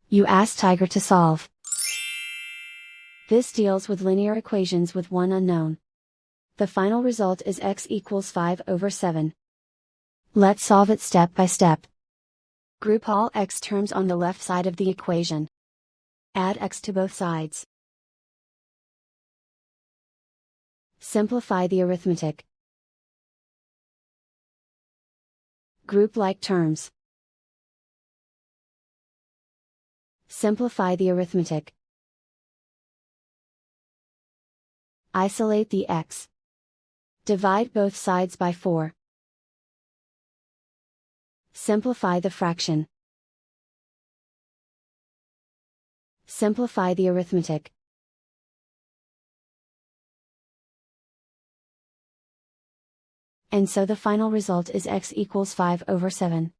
You ask Tiger to solve. This deals with linear equations with one unknown. The final result is x equals 5/7. Let's solve it step by step. Group all x terms on the left side of the equation. Add x to both sides. Simplify the arithmetic. Group like terms. Simplify the arithmetic. Isolate the x. Divide both sides by 4. Simplify the fraction. Simplify the arithmetic. And so the final result is x equals 5/7.